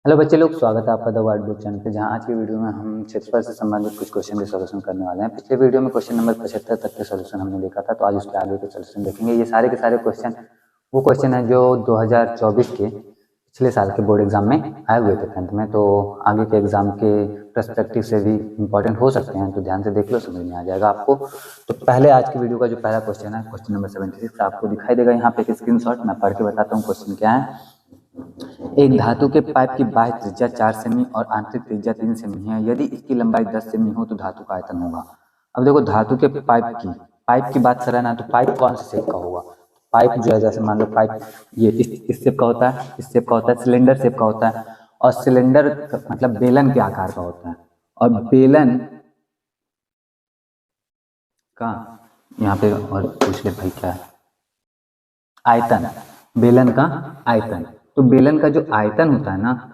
Hello बच्चे लोग, स्वागत है आपका द वर्ड बुक चैनल पे। जहां आज की वीडियो में हम क्षेत्रफल से संबंधित कुछ क्वेश्चन के सॉल्यूशन करने वाले हैं। पिछले वीडियो में क्वेश्चन नंबर 75 तक के सॉल्यूशन हमने देखा था, तो आज उसके आगे के सॉल्यूशन देखेंगे। ये सारे के सारे क्वेश्चन वो क्वेश्चन है जो 2024 के पिछले साल के बोर्ड एग्जाम में आए हुए थे 10th में, तो आगे के एग्जाम के पर्सपेक्टिव से भी इम्पोर्टेंट हो सकते हैं, तो ध्यान से देख लो, समझ में आ जाएगा आपको। तो पहले आज की वीडियो का जो पहला क्वेश्चन है, क्वेश्चन नंबर 76, आपको दिखाई देगा यहाँ पे एक स्क्रीनशॉट। मैं पढ़ के बताता हूँ क्वेश्चन क्या है। एक धातु के पाइप की बाह्य त्रिज्या 4 सेमी और आंतरिक त्रिज्या 3 सेमी है। यदि इसकी लंबाई 10 सेमी हो तो धातु का आयतन होगा। अब देखो, धातु के पाइप की बात कर रहा है ना, तो पाइप कौन से शेप का होगा? पाइप जो है, जैसे मान लो पाइप ये इस शेप का होता है, इस शेप का होता है, सिलेंडर शेप का होता है। और सिलेंडर मतलब बेलन के आकार का होता है। और बेलन का यहाँ पे और पूछ ले भाई क्या है? आयतन। बेलन का आयतन। तो बेलन का जो आयतन होता है ना,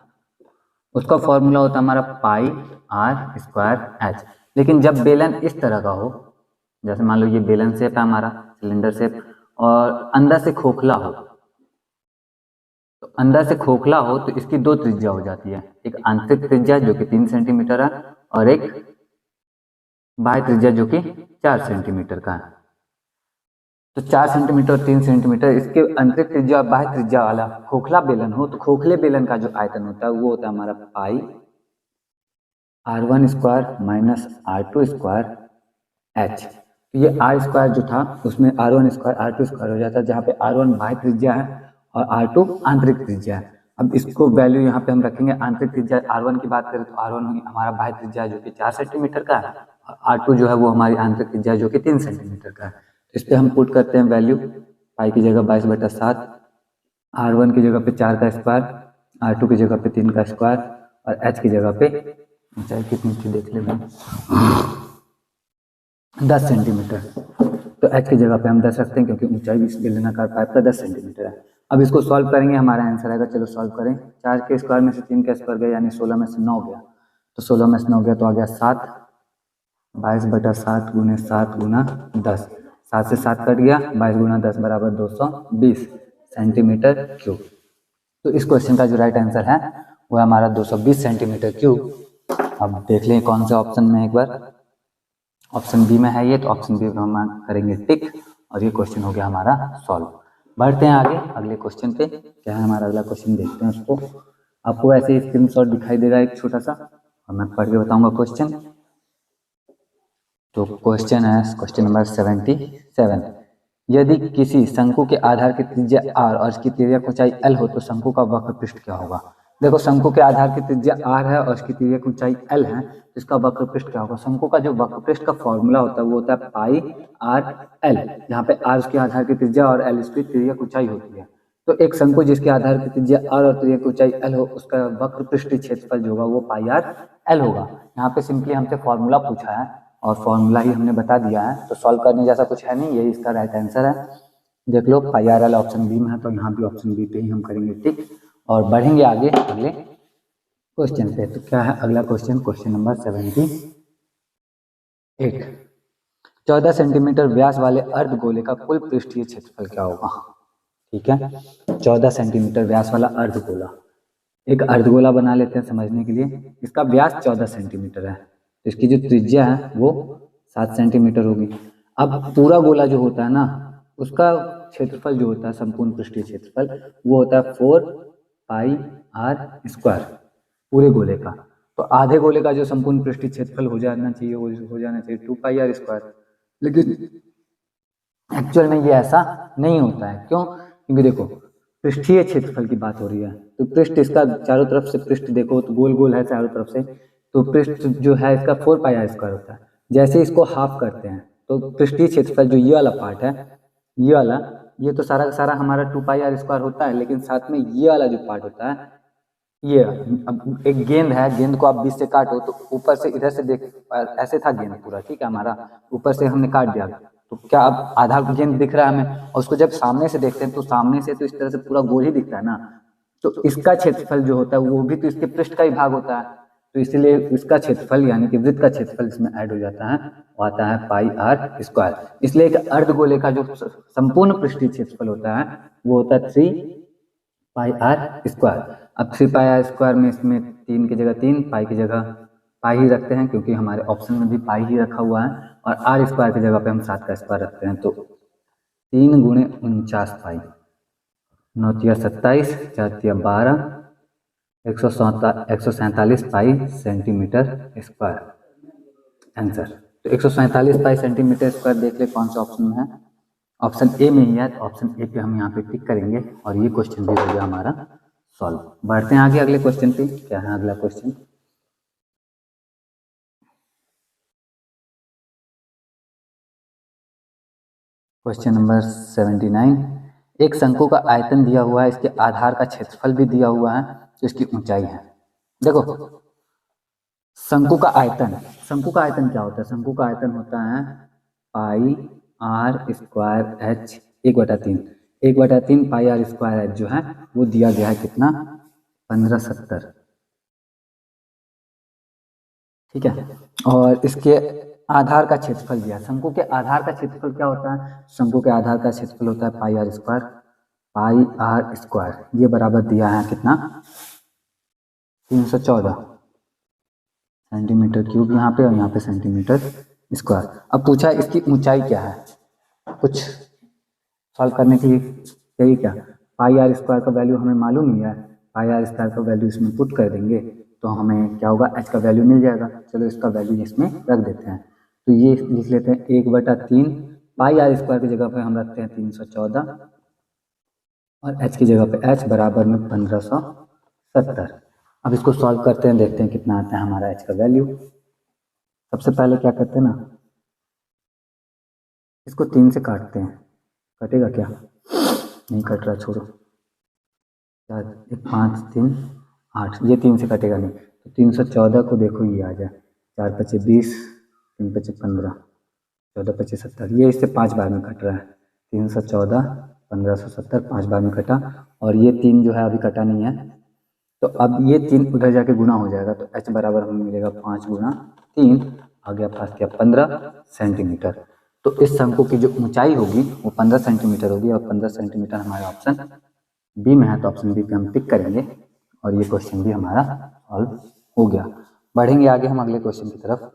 उसका फॉर्मूला होता है हमारा पाई आर स्क्वायर एच। लेकिन जब बेलन इस तरह का हो, जैसे मान लो ये बेलन शेप है हमारा, सिलेंडर शेप, और अंदर से खोखला हो, तो अंदर से खोखला हो तो इसकी दो त्रिज्या हो जाती है। एक आंतरिक त्रिज्या जो कि 3 सेंटीमीटर है, और एक बाह्य त्रिज्या जो कि 4 सेंटीमीटर का है। तो 4 सेंटीमीटर और 3 सेंटीमीटर, इसके आंतरिक त्रिज्या और बाह्य त्रिज्या वाला खोखला बेलन हो, तो खोखले बेलन का जो आयतन होता है वो होता है हमारा पाई R1 square minus R2 square H. तो ये R स्क्वायर जो था उसमें R1 स्क्वायर R2 स्क्वायर हो जाता है, जहाँ पे R1 बाह्य त्रिज्या है और R2 आंतरिक त्रिज्या है। अब इसको वैल्यू यहाँ पे हम रखेंगे। आंतरिक त्रिज्या R1 की बात करें तो R1 हमारा बाह्य त्रिज्या है जो कि 4 सेंटीमीटर का है, और R2 जो है वो हमारी आंतरिक त्रिज्या है जो कि 3 सेंटीमीटर का है। तो इस पर हम पुट करते हैं वैल्यू। पाई की जगह 22/7, R1 की जगह पे 4 का स्क्वायर, R2 की जगह पे 3 का स्क्वायर, और H की जगह पे ऊंचाई कितनी थी देख ले भाई, 10 सेंटीमीटर। तो H की जगह पे हम 10 रखते हैं क्योंकि ऊंचाई इस बेलनाकार पाइप का 10 सेंटीमीटर है। अब इसको सॉल्व करेंगे, हमारा आंसर आएगा। चलो सॉल्व करें। 4 के स्क्वायर में से 3 का स्क्वायर गया, यानी 16 में से 9 गया। तो 16 में से 9 गया तो आ गया 7। 22/7 गुने 7 गुना 10, 7 से 7 कट गया, 22 गुना 10 बराबर 220 सेंटीमीटर क्यूब। तो इस क्वेश्चन का जो राइट आंसर है वो हमारा 220 सेंटीमीटर क्यूब। अब देख लें कौन से ऑप्शन में, एक बार ऑप्शन बी में है ये, तो ऑप्शन बी में हम करेंगे टिक, और ये क्वेश्चन हो गया हमारा सॉल्व। बढ़ते हैं आगे अगले क्वेश्चन पे। क्या है हमारा अगला क्वेश्चन, देखते हैं उसको। आपको ऐसे ही स्क्रीनशॉट दिखाई देगा एक छोटा सा, और मैं पढ़ के बताऊंगा क्वेश्चन। तो क्वेश्चन है क्वेश्चन नंबर 77। यदि किसी शंकु के आधार की त्रिज्या r और इसकी त्रिज्या ऊंचाई l हो तो शंकु का वक्र पृष्ठ क्या होगा? देखो, शंकु के आधार की त्रिज्या r है और इसकी त्रिज्या की ऊंचाई l है, तो इसका वक्र पृष्ठ क्या होगा? शंकु का जो वक्र पृष्ठ का फॉर्मूला होता है वो होता है पाई आर एल, जहाँ पे r उसके आधार की त्रिज्या और l इसकी त्रिज्या की ऊंचाई होती है। तो एक शंकु जिसके आधार की त्रिज्या r और त्रिज्या की ऊंचाई l हो, उसका वक्र पृष्ठीय क्षेत्रफल जो होगा वो पाई आर एल होगा। यहाँ पे सिंपली हमसे फॉर्मूला पूछा है और फॉर्मूला ही हमने बता दिया है, तो सॉल्व करने जैसा कुछ है नहीं, यही इसका राइट आंसर है। देख लो, पाई आर एल ऑप्शन बी में है, तो यहाँ भी ऑप्शन बी पे ही हम करेंगे टिक, और बढ़ेंगे आगे अगले क्वेश्चन पे। तो क्या है अगला क्वेश्चन? Question number 78। 14 सेंटीमीटर व्यास वाले अर्धगोले का कुल पृष्ठीय क्षेत्रफल क्या होगा? ठीक है, 14 सेंटीमीटर व्यास वाला अर्धगोला, एक अर्धगोला बना लेते हैं समझने के लिए। इसका व्यास 14 सेंटीमीटर है, तो इसकी जो त्रिज्या है वो 7 सेंटीमीटर होगी। अब पूरा गोला जो होता है ना, उसका क्षेत्रफल जो होता है, संपूर्ण पृष्ठीय क्षेत्रफल, वो होता है 4 पाई आर स्क्वायर पूरे गोले का। तो आधे गोले का जो संपूर्ण पृष्ठीय क्षेत्रफल हो जाना चाहिए वो हो जाना चाहिए 2 पाई आर स्क्वायर। लेकिन एक्चुअल में ये ऐसा नहीं होता है। क्यों? क्योंकि देखो, पृष्ठीय क्षेत्रफल की बात हो रही है, तो पृष्ठ इसका चारों तरफ से पृष्ठ देखो तो गोल गोल है चारों तरफ से, तो पृष्ठ जो है इसका 4 पाई आर स्क्वायर होता है। जैसे इसको हाफ करते हैं तो पृष्ठीय क्षेत्रफल जो ये वाला पार्ट है, ये वाला, ये तो सारा का सारा हमारा 2 पाई आर स्क्वायर होता है, लेकिन साथ में ये वाला जो पार्ट होता है, ये अब एक गेंद है, गेंद को आप बीच से काटो तो ऊपर से इधर से देख, ऐसे था गेंद पूरा, ठीक है, हमारा ऊपर से हमने काट दिया, तो क्या अब आधा गेंद दिख रहा है हमें, और उसको जब सामने से देखते हैं तो सामने से तो इस तरह से पूरा गोल ही दिखता है ना। तो इसका क्षेत्रफल जो होता है वो भी तो इसके पृष्ठ का ही भाग होता है, तो इसलिए इसका क्षेत्रफल यानी कि वृत्त का क्षेत्रफल इसमें ऐड हो जाता है, वो आता है पाई आर स्क्वायर। इसलिए एक अर्धगोले का जो संपूर्ण पृष्ठीय क्षेत्रफल होता है वो होता है 3 पाई आर स्क्वायर। अब 3 पाई आर स्क्वायर में इसमें 3 की जगह 3, पाई की जगह पाई ही रखते हैं क्योंकि हमारे ऑप्शन में भी पाई ही रखा हुआ है, और आर स्क्वायर की जगह पे हम 7 का स्क्वायर रखते हैं। तो 3 गुणे 49 पाई, 9 तिया 27, 4 तिया 12, 147 पाई सेंटीमीटर स्क्वायर आंसर। तो 147 पाई सेंटीमीटर स्क्वायर देख ले कौन सा ऑप्शन में है, ऑप्शन ए में ही है। तो ऑप्शन ए पे हम यहाँ पे टिक करेंगे और ये क्वेश्चन भी हो गया हमारा सॉल्व। बढ़ते हैं आगे अगले क्वेश्चन पे। क्या है अगला क्वेश्चन? Question number 79। एक शंकु का आयतन दिया हुआ है, इसके आधार का क्षेत्रफल भी दिया हुआ है, तो इसकी ऊंचाई है। देखो शंकु का आयतन, शंकु का आयतन क्या होता है? शंकु का आयतन होता है pi R square H 1/3। 1/3 pi R square H जो है वो दिया गया है कितना? 1570। ठीक है, और इसके आधार का क्षेत्रफल दिया। शंकु के आधार का क्षेत्रफल क्या होता है? शंकु के आधार का क्षेत्रफल होता है pi R square. Pi R square ये बराबर दिया है कितना? 314 सेंटीमीटर क्यूब यहाँ पे, और यहाँ पे सेंटीमीटर स्क्वायर। अब पूछा इसकी ऊंचाई क्या है, कुछ सॉल्व करने के लिए यही क्या, पाई आर स्क्वायर का वैल्यू हमें मालूम ही है, पाई आर स्क्वायर का वैल्यू इसमें पुट कर देंगे तो हमें क्या होगा, एच का वैल्यू मिल जाएगा। चलो इसका वैल्यू इसमें रख देते हैं, तो ये लिख लेते हैं 1/3 पाई आर स्क्वायर की जगह पे हम रखते हैं 314, और एच की जगह पे एच बराबर में 1570। अब इसको सॉल्व करते हैं, देखते हैं कितना आता है हमारा एच का वैल्यू। सबसे पहले क्या करते हैं ना, इसको 3 से काटते हैं। कटेगा क्या? नहीं कट रहा, छोड़ो। 4 1 5 3 8, ये 3 से कटेगा नहीं। तो 314 को देखो ये आ जाए, 4 पचे 20, 3 पचे 15, 14 पचे 70, ये इससे 5 बार में कट रहा है। 314 1570 5 बार में कटा, और ये 3 जो है अभी कटा नहीं है, तो अब ये 3 उधर जाके गुना हो जाएगा, तो h बराबर हमें मिलेगा 5 गुना 3, आ गया पास किया 15 सेंटीमीटर। तो इस शंकु की जो ऊंचाई होगी वो 15 सेंटीमीटर होगी, और 15 सेंटीमीटर हमारा ऑप्शन बी में है, तो ऑप्शन बी पे हम टिक करेंगे, और ये क्वेश्चन भी हमारा सॉल्व हो गया। बढ़ेंगे आगे हम अगले क्वेश्चन की तरफ,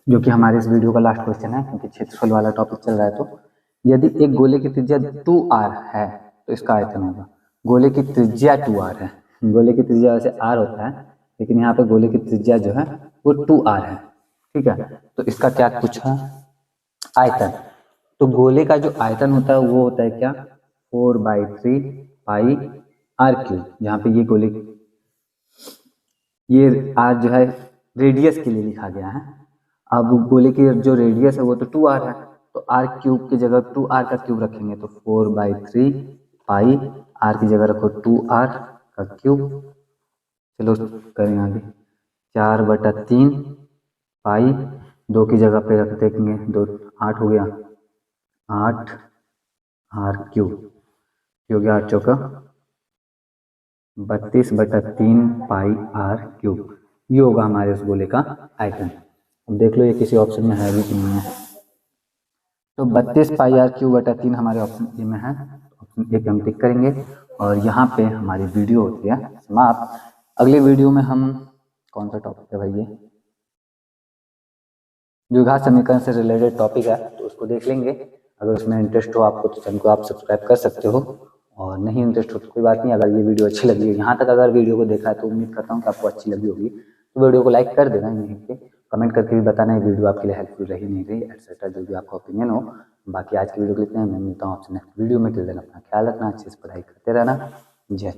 जो कि हमारे इस वीडियो का लास्ट क्वेश्चन है, क्योंकि क्षेत्रफल वाला टॉपिक चल रहा है। तो यदि एक गोले की त्रिज्या 2r है तो इसका आयतन होगा। गोले की त्रिज्या 2r है, गोले की त्रिज्या वैसे r होता है, लेकिन यहाँ पे गोले की त्रिज्या जो है वो 2r है। ठीक है, तो इसका क्या पूछा? आयतन। तो गोले का जो आयतन होता है वो होता है क्या? 4/3 पाई आर क्यूब। जहाँ पे ये गोले, ये r जो है रेडियस के लिए लिखा गया है। अब गोले की जो रेडियस है वो तो 2r है, तो r क्यूब की जगह 2r का क्यूब रखेंगे, तो 4/3 पाई r की जगह रखो 2r का क्यूब। चलो करें आगे, 4/3 पाई 2 की जगह पे रख देंगे 2, 8 हो गया, 8 r क्यूब, हो गया 8 चौका 32/3 पाई r क्यूब। ये होगा हमारे उस गोले का आयतन। अब देख लो ये किसी ऑप्शन में है भी कि नहीं है। तो 32 पाई आर क्यूब बटा 3 हमारे ऑप्शन ए में है, ऑप्शन ए पे हम टिक करेंगे, और यहाँ पे हमारी वीडियो होती है समाप्त। अगली वीडियो में हम कौन सा टॉपिक है भाई, ये द्विघात समीकरण से रिलेटेड टॉपिक है, तो उसको देख लेंगे। अगर उसमें इंटरेस्ट हो आपको तो चैनल को आप सब्सक्राइब कर सकते हो, और नहीं इंटरेस्ट हो तो कोई बात नहीं। अगर ये वीडियो अच्छी लगी हो, यहाँ तक अगर वीडियो को देखा है तो उम्मीद करता हूँ कि आपको अच्छी लगी होगी, तो वीडियो को लाइक कर देना, यहीं पे कमेंट करके भी बताना ये वीडियो आपके लिए हेल्पफुल रही नहीं रही, एक्सेट्रा जो भी आपका ओपिनियन हो। बाकी आज की वीडियो को इतना ही, मैं मिलता हूँ आपसे नेक्स्ट वीडियो में। टिल देन अपना ख्याल रखना, अच्छे से पढ़ाई करते रहना। जय